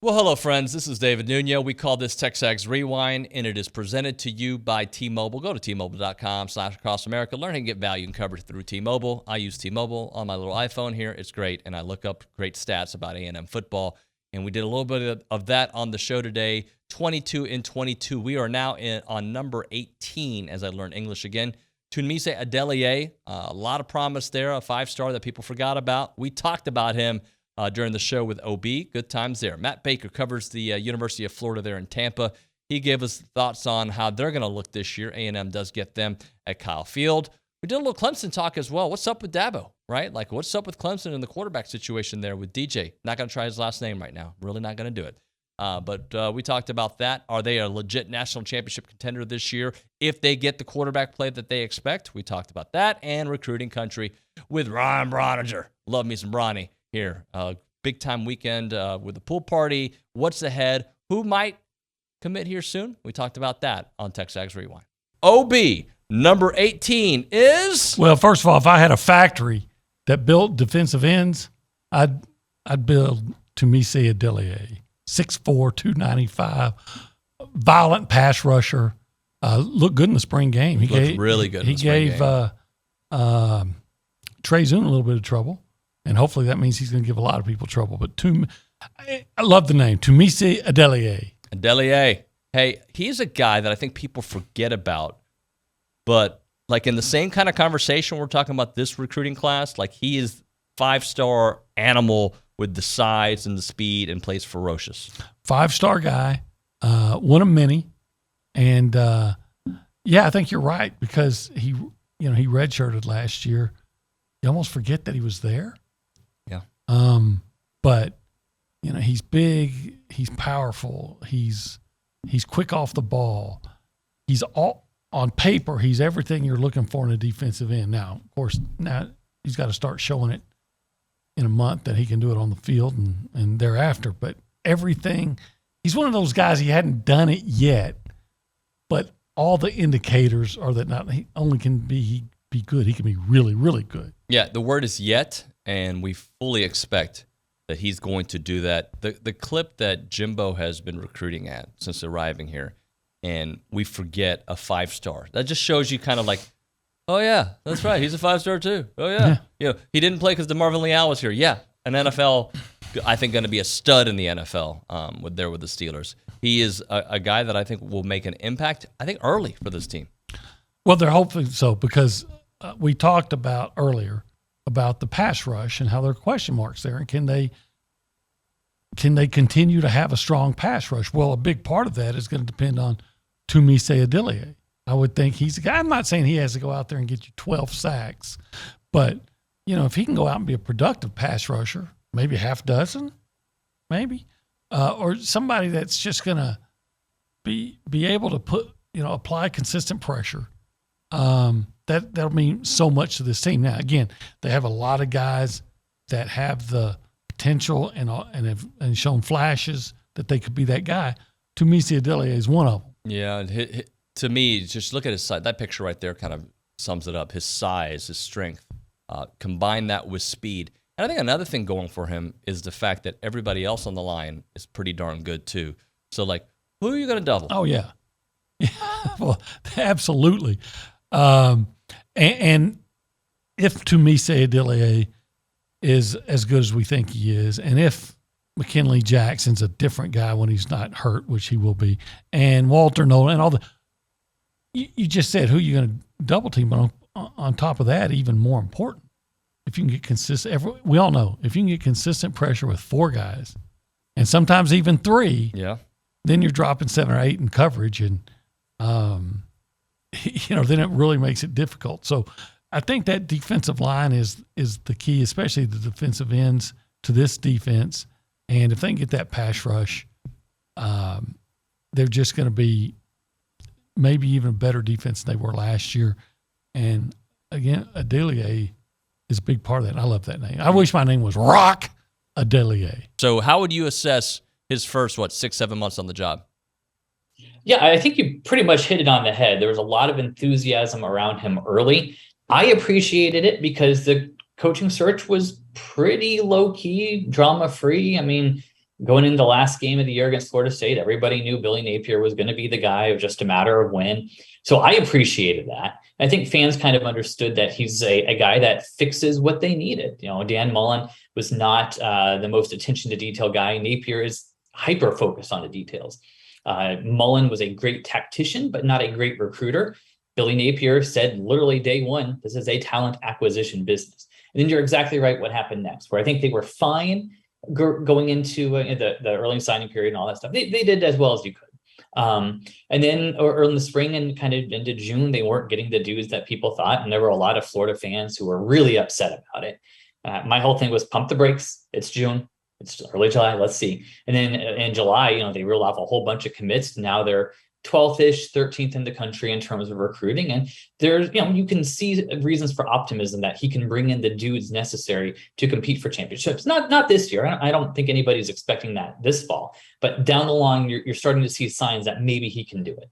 Well, hello, friends. This is David Nuno. We call this TexAgs Rewind, and it is presented to you by T-Mobile. Go to T-Mobile.com/acrossamerica. Learn how to get value and coverage through T-Mobile. I use T-Mobile on my little iPhone here. It's great, and I look up great stats about A&M football, and we did a little bit of that on the show today. 22-22. We are now on number 18, as I learned English again. Tunmise Adeleye, a lot of promise there, a 5-star that people forgot about. We talked about him during the show with OB. Good times there. Matt Baker covers the University of Florida there in Tampa. He gave us thoughts on how they're going to look this year. A&M does get them at Kyle Field. We did a little Clemson talk as well. What's up with Dabo, right? Like, what's up with Clemson and the quarterback situation there with DJ? Not going to try his last name right now. Really not going to do it. But we talked about that. Are they a legit national championship contender this year if they get the quarterback play that they expect? We talked about that and recruiting country with Ryan Brauninger. Love me some Bronny here. Big-time weekend with the pool party. What's ahead? Who might commit here soon? We talked about that on TexAgs Rewind. OB, number 18 is? Well, first of all, if I had a factory that built defensive ends, I'd build Tunmise Adeleye. 6'4", 295, violent pass rusher. Looked good in the spring game. He looked really good. He gave Trey Zoon a little bit of trouble, and hopefully that means he's going to give a lot of people trouble. But I love the name, Tunmise Adeleye. Adeleye. Hey, he's a guy that I think people forget about, but like in the same kind of conversation we're talking about this recruiting class, like he is 5-star animal with the size and the speed and plays ferocious. 5-star guy, one of many. And, I think you're right because he redshirted last year. You almost forget that he was there. Yeah. But, he's big, he's powerful, he's quick off the ball. He's all on paper, he's everything you're looking for in a defensive end. Now, of course, now he's got to start showing it in a month that he can do it on the field and thereafter. But everything, he's one of those guys, he hadn't done it yet, but all the indicators are that not he only can be good, he can be really, really good. Yeah, the word is yet, and we fully expect that he's going to do that. The clip that Jimbo has been recruiting at since arriving here, and we forget a 5-star. That just shows you kind of like, oh, yeah, that's right. He's a 5-star, too. Oh, yeah. He didn't play because DeMarvin Leal was here. Yeah, an NFL, I think, going to be a stud in the NFL with the Steelers. He is a guy that I think will make an impact, I think, early for this team. Well, they're hoping so because we talked about earlier about the pass rush and how there are question marks there. And can they continue to have a strong pass rush? Well, a big part of that is going to depend on Tunmise Adeleye. I would think he's a guy. I'm not saying he has to go out there and get you 12 sacks, but, if he can go out and be a productive pass rusher, maybe half dozen, maybe, or somebody that's just going to be able to apply consistent pressure, that'll mean so much to this team. Now, again, they have a lot of guys that have the potential and have shown flashes that they could be that guy. Tunmise Adeleye is one of them. Yeah, to me, just look at his size. That picture right there kind of sums it up. His size, his strength, combine that with speed. And I think another thing going for him is the fact that everybody else on the line is pretty darn good too. So, like, who are you going to double? Oh, yeah. Well, absolutely. And if Tunmise Adeleye is as good as we think he is, and if McKinley Jackson's a different guy when he's not hurt, which he will be, and Walter Nolan and all the – you just said who you're going to double team, but on top of that, even more important, if you can get consistent – we all know if you can get consistent pressure with 4 guys and sometimes even 3, then you're dropping 7 or 8 in coverage, and then it really makes it difficult. So I think that defensive line is the key, especially the defensive ends to this defense. And if they can get that pass rush, they're just going to be maybe even a better defense than they were last year. And, again, Adeleye is a big part of that. I love that name. I wish my name was Rock Adeleye. So how would you assess his first, 6-7 months on the job? Yeah, I think you pretty much hit it on the head. There was a lot of enthusiasm around him early. I appreciated it because the coaching search was pretty low-key, drama-free. I mean, Going into the last game of the year against Florida State, everybody knew Billy Napier was going to be the guy. It was just a matter of when. So I appreciated that. I think fans kind of understood that he's a guy that fixes what they needed. Dan Mullen was not the most attention to detail guy. Napier is hyper focused on the details. Mullen was a great tactician, but not a great recruiter. Billy Napier said literally day one, this is a talent acquisition business. And then you're exactly right what happened next, where I think they were fine going into the early signing period and all that stuff. They did as well as you could. And then or in the spring and kind of into June, they weren't getting the dues that people thought. And there were a lot of Florida fans who were really upset about it. My whole thing was pump the brakes. It's June. It's early July. Let's see. And then in July, they reeled off a whole bunch of commits. Now they're 12th-ish, 13th in the country in terms of recruiting. And there's, you can see reasons for optimism that he can bring in the dudes necessary to compete for championships. Not this year. I don't think anybody's expecting that this fall, but down the line, you're starting to see signs that maybe he can do it.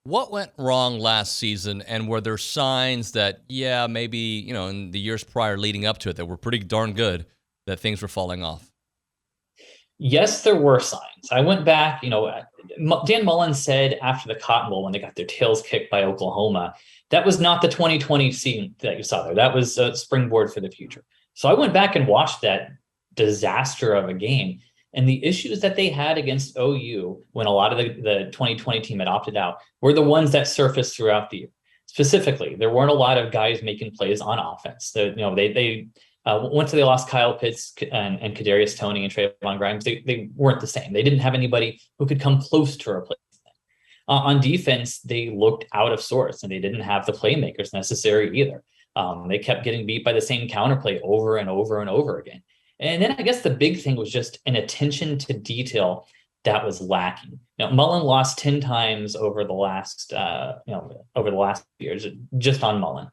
What went wrong last season, and were there signs that, maybe, in the years prior leading up to it that were pretty darn good, that things were falling off? Yes, there were signs. I went back, Dan Mullen said after the Cotton Bowl when they got their tails kicked by Oklahoma, that was not the 2020 season that you saw there. That was a springboard for the future. So I went back and watched that disaster of a game, and the issues that they had against OU when a lot of the 2020 team had opted out were the ones that surfaced throughout the year. Specifically, there weren't a lot of guys making plays on offense. Once they lost Kyle Pitts and Kadarius Toney and Trayvon Grimes, they weren't the same. They didn't have anybody who could come close to replace them. On defense, they looked out of sorts, and they didn't have the playmakers necessary either. They kept getting beat by the same counterplay over and over and over again. And then I guess the big thing was just an attention to detail that was lacking. Mullen lost 10 times over the last years, just on Mullen.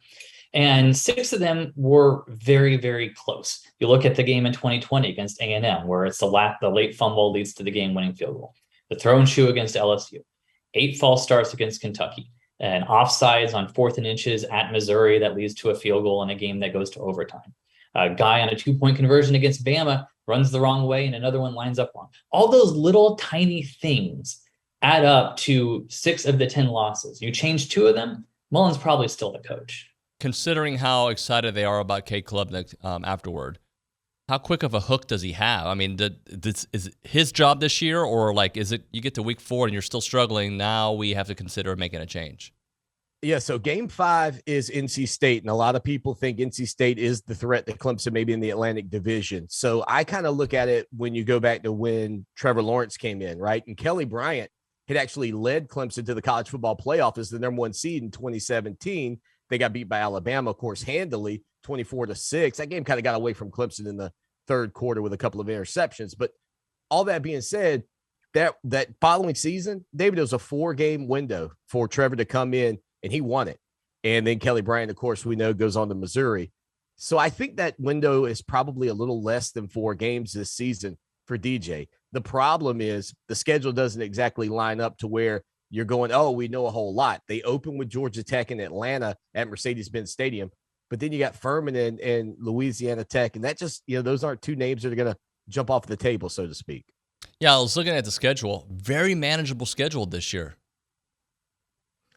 And 6 of them were very, very close. You look at the game in 2020 against A&M, where it's the late fumble leads to the game-winning field goal. The throw and shoe against LSU. 8 false starts against Kentucky. And offsides on 4th and inches at Missouri that leads to a field goal in a game that goes to overtime. A guy on a 2-point conversion against Bama runs the wrong way and another one lines up wrong. All those little tiny things add up to 6 of the 10 losses. You change 2 of them, Mullen's probably still the coach. Considering how excited they are about Cade Klubnik afterward, how quick of a hook does he have? I mean, is it his job this year, or is it you get to week 4 and you're still struggling? Now we have to consider making a change. Yeah, so game 5 is NC State, and a lot of people think NC State is the threat to Clemson, maybe in the Atlantic Division. So I kind of look at it when you go back to when Trevor Lawrence came in, right? And Kelly Bryant had actually led Clemson to the college football playoff as the number 1 seed in 2017. They got beat by Alabama, of course, handily, 24-6. That game kind of got away from Clemson in the third quarter with a couple of interceptions. But all that being said, that following season, David, it was a 4-game window for Trevor to come in, and he won it. And then Kelly Bryant, of course, we know goes on to Missouri. So I think that window is probably a little less than 4 games this season for DJ. The problem is the schedule doesn't exactly line up to where you're going, oh, we know a whole lot. They open with Georgia Tech in Atlanta at Mercedes-Benz Stadium, but then you got Furman and Louisiana Tech, and that just, those aren't 2 names that are going to jump off the table, so to speak. Yeah, I was looking at the schedule. Very manageable schedule this year.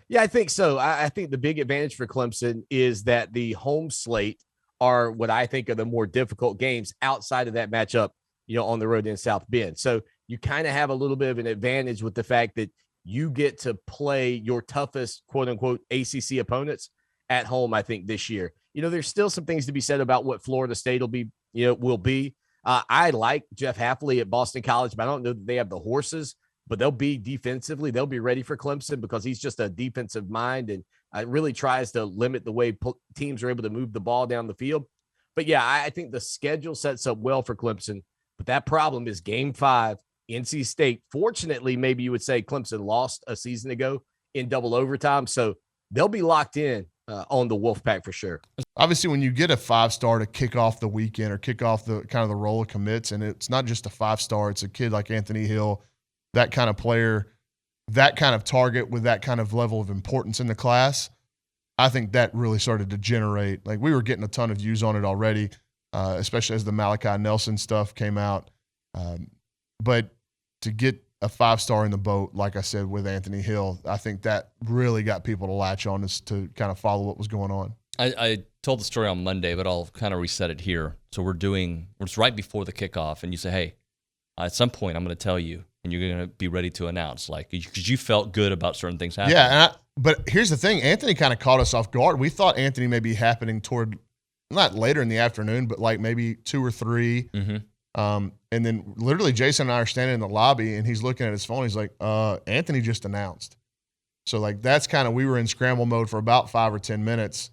Yeah, I think so. I think the big advantage for Clemson is that the home slate are what I think are the more difficult games outside of that matchup, on the road in South Bend. So you kind of have a little bit of an advantage with the fact that you get to play your toughest, quote unquote, ACC opponents at home, I think, this year. There's still some things to be said about what Florida State will be. I like Jeff Hafley at Boston College, but I don't know that they have the horses, but they'll be defensively. They'll be ready for Clemson because he's just a defensive mind and really tries to limit the way teams are able to move the ball down the field. But yeah, I think the schedule sets up well for Clemson, but that problem is game 5. NC State, fortunately, maybe you would say Clemson lost a season ago in double overtime, so they'll be locked in on the Wolfpack for sure. Obviously, when you get a 5-star to kick off the weekend or kick off the kind of the roll of commits, and it's not just a 5-star, it's a kid like Anthony Hill, that kind of player, that kind of target with that kind of level of importance in the class, I think that really started to generate. We were getting a ton of views on it already, especially as the Malachi Nelson stuff came out. but to get a 5-star in the boat, like I said, with Anthony Hill, I think that really got people to latch on us to kind of follow what was going on. I told the story on Monday, but I'll kind of reset it here. So it's right before the kickoff, and you say, hey, at some point I'm going to tell you, and you're going to be ready to announce, like, because you felt good about certain things happening. Yeah, but here's the thing. Anthony kind of caught us off guard. We thought Anthony may be happening toward, not later in the afternoon, but like maybe 2 or 3. Mm-hmm. And then literally Jason and I are standing in the lobby, and he's looking at his phone. He's like, Anthony just announced. So, like, that's kind of, we were in scramble mode for about 5 or 10 minutes,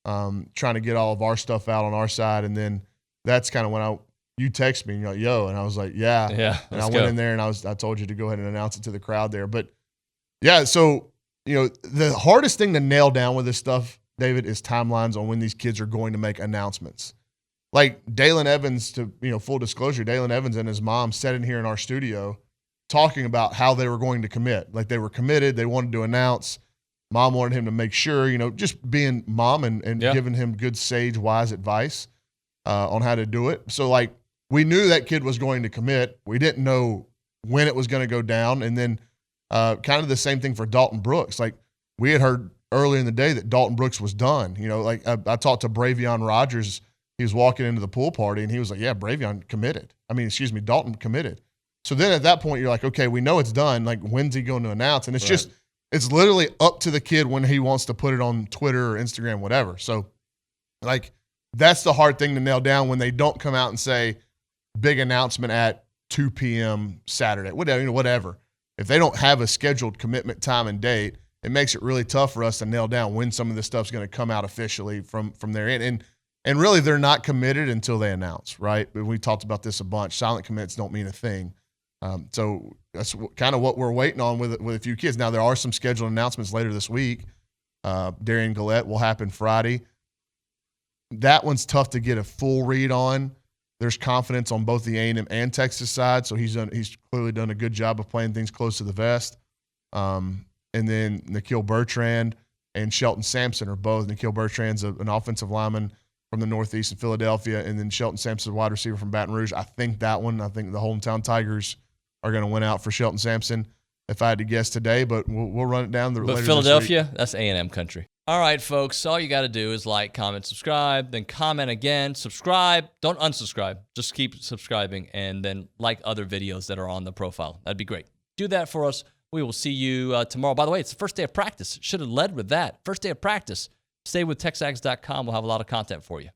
trying to get all of our stuff out on our side. And then that's kind of when you text me and you're like, yo, and I was like, yeah. And I went in there and I told you to go ahead and announce it to the crowd there. But yeah, so, the hardest thing to nail down with this stuff, David, is timelines on when these kids are going to make announcements. Like Dalen Evans, to, full disclosure, Dalen Evans and his mom sat in here in our studio talking about how they were going to commit. Like, they were committed. They wanted to announce. Mom wanted him to make sure, just being mom and giving him good, sage, wise advice on how to do it. So, like, we knew that kid was going to commit. We didn't know when it was going to go down. And then kind of the same thing for Dalton Brooks. Like, we had heard earlier in the day that Dalton Brooks was done. Like, I talked to Bravion Rogers. He was walking into the pool party, and he was like, yeah, Dalton committed. So then at that point, you're like, okay, we know it's done. Like, when's he going to announce? And it's it's literally up to the kid when he wants to put it on Twitter or Instagram, whatever. So, like, that's the hard thing to nail down when they don't come out and say, big announcement at 2 p.m. Saturday, whatever. If they don't have a scheduled commitment time and date, it makes it really tough for us to nail down when some of this stuff's going to come out officially from their end. And really, they're not committed until they announce, right? We talked about this a bunch. Silent commits don't mean a thing. So that's kind of what we're waiting on with a few kids. Now, there are some scheduled announcements later this week. Darian Gillette will happen Friday. That one's tough to get a full read on. There's confidence on both the A&M and Texas side, so he's clearly done a good job of playing things close to the vest. And then Nikhil Bertrand and Shelton Sampson are both. Nikhil Bertrand's an offensive lineman from the Northeast in Philadelphia, and then Shelton Sampson, a wide receiver from Baton Rouge. I think the hometown Tigers are going to win out for Shelton Sampson, if I had to guess today, but we'll run it down. But Philadelphia, that's A&M country. All right, folks, all you got to do is like, comment, subscribe, then comment again, subscribe. Don't unsubscribe. Just keep subscribing, and then like other videos that are on the profile. That'd be great. Do that for us. We will see you tomorrow. By the way, it's the first day of practice. Should have led with that. First day of practice. Stay with TexAgs.com. We'll have a lot of content for you.